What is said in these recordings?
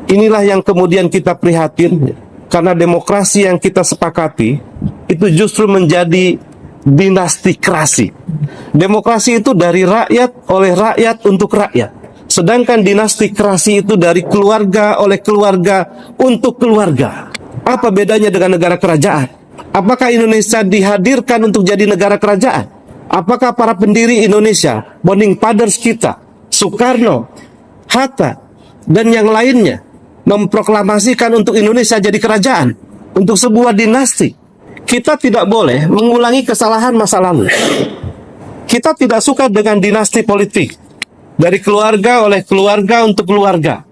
Inilah yang kemudian kita prihatin, karena demokrasi yang kita sepakati itu justru menjadi dinastikasi. Demokrasi itu dari rakyat, oleh rakyat, untuk rakyat. Sedangkan dinastikasi itu dari keluarga, oleh keluarga, untuk keluarga. Apa bedanya dengan negara kerajaan? Apakah Indonesia dihadirkan untuk jadi negara kerajaan? Apakah para pendiri Indonesia, founding fathers kita, Soekarno, Hatta, dan yang lainnya memproklamasikan untuk Indonesia jadi kerajaan, untuk sebuah dinasti? Kita tidak boleh mengulangi kesalahan masa lalu. Kita tidak suka dengan dinasti politik, dari keluarga, oleh keluarga, untuk keluarga.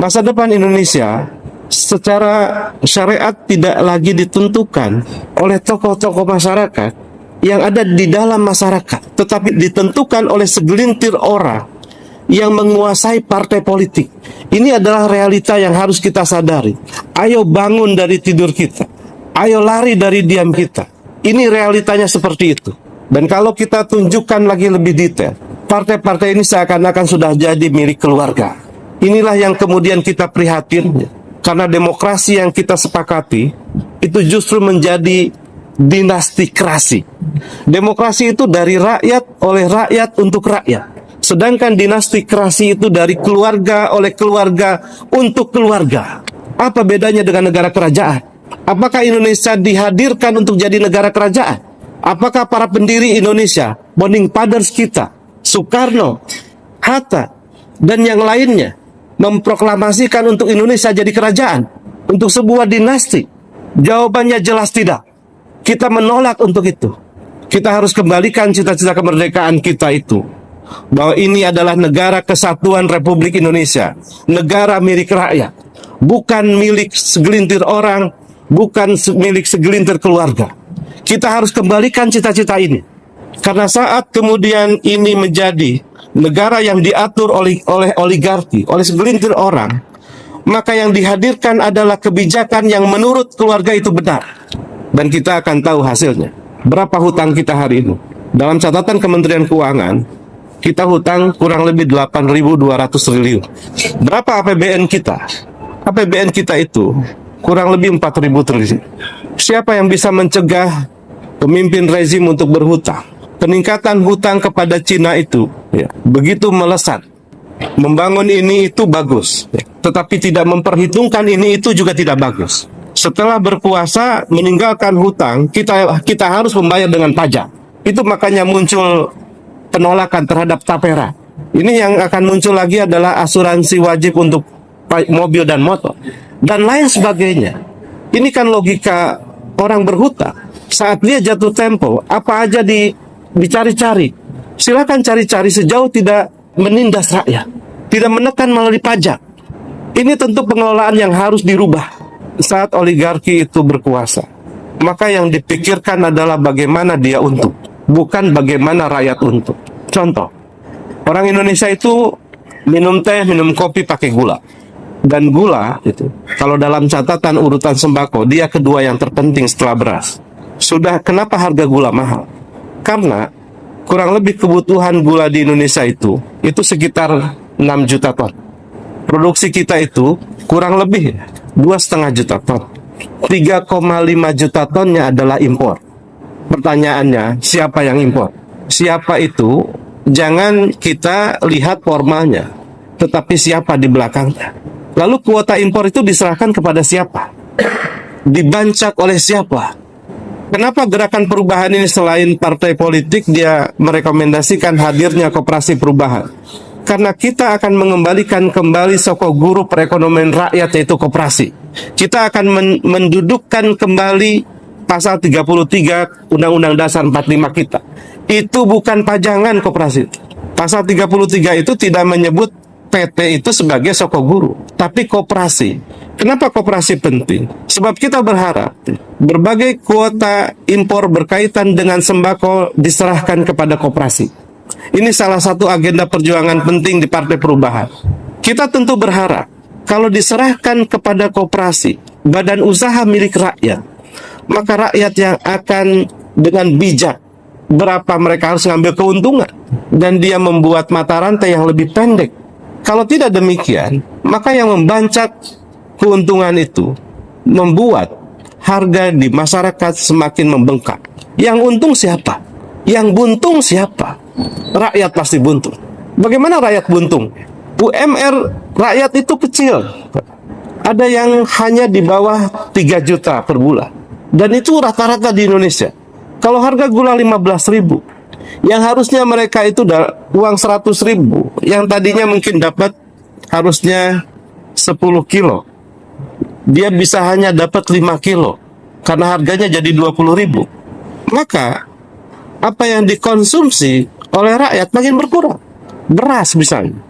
Masa depan Indonesia secara syariat tidak lagi ditentukan oleh tokoh-tokoh masyarakat yang ada di dalam masyarakat, tetapi ditentukan oleh segelintir orang yang menguasai partai politik. Ini adalah realita yang harus kita sadari. Ayo bangun dari tidur kita, ayo lari dari diam kita. Ini realitanya seperti itu. Dan kalau kita tunjukkan lagi lebih detail, partai-partai ini seakan-akan sudah jadi milik keluarga. Inilah yang kemudian kita prihatin, karena demokrasi yang kita sepakati itu justru menjadi dinastikasi. Demokrasi itu dari rakyat, oleh rakyat, untuk rakyat. Sedangkan dinastikasi itu dari keluarga, oleh keluarga, untuk keluarga. Apa bedanya dengan negara kerajaan? Apakah Indonesia dihadirkan untuk jadi negara kerajaan? Apakah para pendiri Indonesia, founding fathers kita, Soekarno, Hatta, dan yang lainnya memproklamasikan untuk Indonesia jadi kerajaan, untuk sebuah dinasti? Jawabannya jelas tidak. Kita menolak untuk itu. Kita harus kembalikan cita-cita kemerdekaan kita itu, bahwa ini adalah negara kesatuan Republik Indonesia, negara milik rakyat, bukan milik segelintir orang, bukan milik segelintir keluarga. Kita harus kembalikan cita-cita ini, karena saat kemudian ini menjadi negara yang diatur oleh oligarki, oleh segelintir orang, maka yang dihadirkan adalah kebijakan yang menurut keluarga itu benar. Dan kita akan tahu hasilnya. Berapa hutang kita hari ini? Dalam catatan Kementerian Keuangan, kita hutang kurang lebih 8.200 triliun. Berapa APBN kita? APBN kita itu kurang lebih 4.000 triliun. Siapa yang bisa mencegah pemimpin rezim untuk berhutang? Peningkatan hutang kepada Cina itu begitu melesat. Membangun ini itu bagus, tetapi tidak memperhitungkan ini itu juga tidak bagus. Setelah berkuasa meninggalkan hutang, kita harus membayar dengan pajak. Itu makanya muncul penolakan terhadap tapera. Ini yang akan muncul lagi adalah asuransi wajib untuk mobil dan motor dan lain sebagainya. Ini kan logika orang berhutang. Saat dia jatuh tempo, apa aja dicari-cari. Silakan cari-cari sejauh tidak menindas rakyat, tidak menekan melalui pajak. Ini tentu pengelolaan yang harus dirubah. Saat oligarki itu berkuasa, maka yang dipikirkan adalah bagaimana dia untung, bukan bagaimana rakyat untung. Contoh, orang Indonesia itu minum teh, minum kopi pakai gula. Dan gula itu, kalau dalam catatan urutan sembako, dia kedua yang terpenting setelah beras. Sudah, kenapa harga gula mahal? Karena kurang lebih kebutuhan gula di Indonesia itu sekitar 6 juta ton. Produksi kita itu kurang lebih 2,5 juta ton. 3,5 juta tonnya adalah impor. Pertanyaannya, siapa yang impor? Siapa itu? Jangan kita lihat formalnya, tetapi siapa di belakangnya. Lalu kuota impor itu diserahkan kepada siapa? Dibancak oleh siapa? Kenapa gerakan perubahan ini selain partai politik dia merekomendasikan hadirnya koperasi perubahan? Karena kita akan mengembalikan kembali sokok guru perekonomian rakyat, yaitu koperasi. Kita akan mendudukkan kembali pasal 33 Undang-Undang Dasar 45 kita. Itu bukan pajangan koperasi. Pasal 33 itu tidak menyebut PT itu sebagai sokok guru, tapi koperasi. Kenapa koperasi penting? Sebab kita berharap berbagai kuota impor berkaitan dengan sembako diserahkan kepada koperasi. Ini salah satu agenda perjuangan penting di Partai Perubahan. Kita tentu berharap kalau diserahkan kepada koperasi, badan usaha milik rakyat, maka rakyat yang akan dengan bijak berapa mereka harus ngambil keuntungan, dan dia membuat mata rantai yang lebih pendek. Kalau tidak demikian, maka yang membancak keuntungan itu membuat harga di masyarakat semakin membengkak. Yang untung siapa? Yang buntung siapa? Rakyat pasti buntung. Bagaimana rakyat buntung? UMR rakyat itu kecil. Ada yang hanya di bawah 3 juta per bulan. Dan itu rata-rata di Indonesia. Kalau harga gula 15.000, yang harusnya mereka itu uang 100.000, yang tadinya mungkin dapat harusnya 10 kilo, dia bisa hanya dapat 5 kilo karena harganya jadi 20.000. Maka apa yang dikonsumsi oleh rakyat makin berkurang. Beras misalnya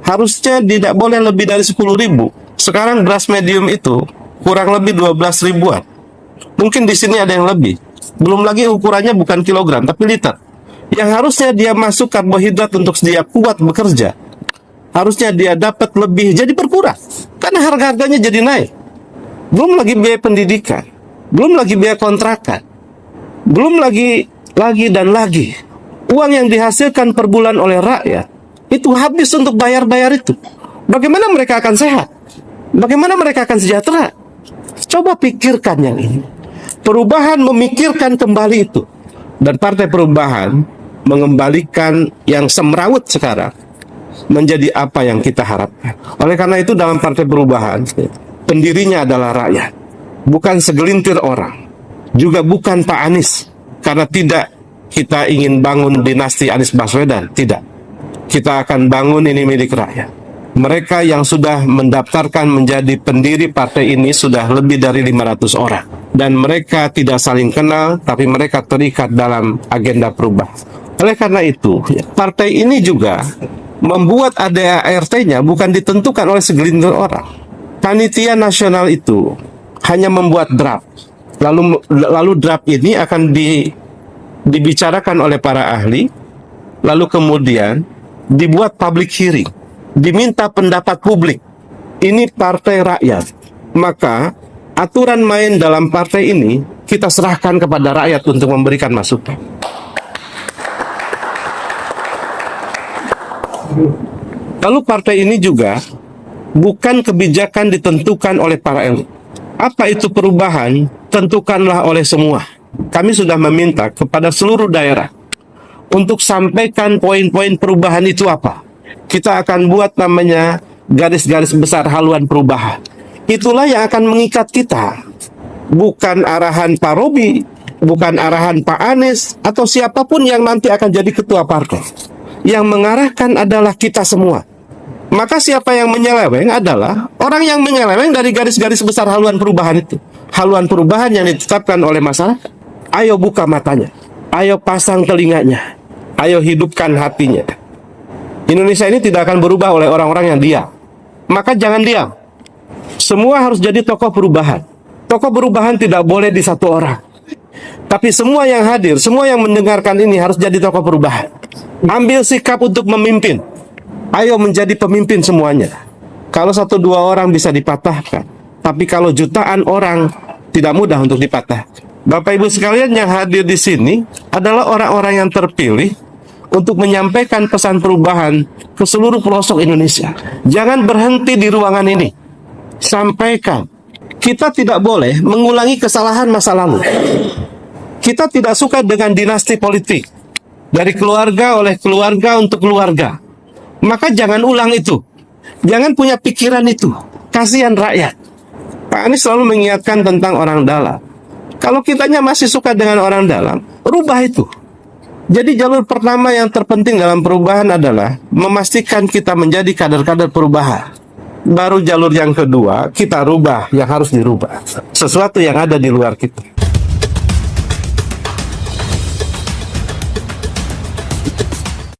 harusnya tidak boleh lebih dari 10.000. Sekarang beras medium itu kurang lebih 12 ribuan. Mungkin di sini ada yang lebih. Belum lagi ukurannya bukan kilogram tapi liter. Yang harusnya dia masuk karbohidrat untuk dia kuat bekerja, harusnya dia dapat lebih, jadi berkurang karena harga-harganya jadi naik. Belum lagi biaya pendidikan, belum lagi biaya kontrakan, belum lagi dan lagi uang yang dihasilkan per bulan oleh rakyat itu habis untuk bayar-bayar itu. Bagaimana mereka akan sehat? Bagaimana mereka akan sejahtera? Coba pikirkan yang ini. Perubahan memikirkan kembali itu, dan Partai Perubahan mengembalikan yang semrawut sekarang menjadi apa yang kita harapkan. Oleh karena itu dalam Partai Perubahan, pendirinya adalah rakyat, bukan segelintir orang, juga bukan Pak Anies. Karena tidak kita ingin bangun dinasti Anies Baswedan, tidak. Kita akan bangun ini milik rakyat. Mereka yang sudah mendaftarkan menjadi pendiri partai ini sudah lebih dari 500 orang. Dan mereka tidak saling kenal, tapi mereka terikat dalam agenda perubahan. Oleh karena itu, partai ini juga membuat ADART-nya bukan ditentukan oleh segelintir orang. Panitia nasional itu hanya membuat draft. Lalu draft ini akan dibicarakan oleh para ahli, lalu kemudian dibuat public hearing, diminta pendapat publik. Ini partai rakyat. Maka aturan main dalam partai ini kita serahkan kepada rakyat untuk memberikan masukan. Lalu partai ini juga bukan kebijakan ditentukan oleh para elit. Apa itu perubahan? Tentukanlah oleh semua. Kami sudah meminta kepada seluruh daerah untuk sampaikan poin-poin perubahan itu apa. Kita akan buat namanya garis-garis besar haluan perubahan. Itulah yang akan mengikat kita. Bukan arahan Pak Robi, bukan arahan Pak Anies, atau siapapun yang nanti akan jadi ketua partai. Yang mengarahkan adalah kita semua. Maka siapa yang menyeleweng adalah orang yang menyeleweng dari garis-garis besar haluan perubahan itu. Haluan perubahan yang ditetapkan oleh masyarakat. Ayo buka matanya, ayo pasang telinganya, ayo hidupkan hatinya. Indonesia ini tidak akan berubah oleh orang-orang yang diam. Maka jangan diam. Semua harus jadi tokoh perubahan. Tokoh perubahan tidak boleh di satu orang. Tapi semua yang hadir, semua yang mendengarkan ini harus jadi tokoh perubahan. Ambil sikap untuk memimpin. Ayo menjadi pemimpin semuanya. Kalau 1-2 orang bisa dipatahkan, tapi kalau jutaan orang tidak mudah untuk dipatahkan. Bapak Ibu sekalian yang hadir di sini adalah orang-orang yang terpilih untuk menyampaikan pesan perubahan ke seluruh pelosok Indonesia. Jangan berhenti di ruangan ini. Sampaikan. Kita tidak boleh mengulangi kesalahan masa lalu. Kita tidak suka dengan dinasti politik. Dari keluarga oleh keluarga untuk keluarga. Maka jangan ulang itu. Jangan punya pikiran itu. Kasihan rakyat. Pak Anies selalu mengingatkan tentang orang dalam. Kalau kitanya masih suka dengan orang dalam, rubah itu. Jadi jalur pertama yang terpenting dalam perubahan adalah memastikan kita menjadi kader-kader perubahan. Baru jalur yang kedua, kita rubah yang harus dirubah. Sesuatu yang ada di luar kita.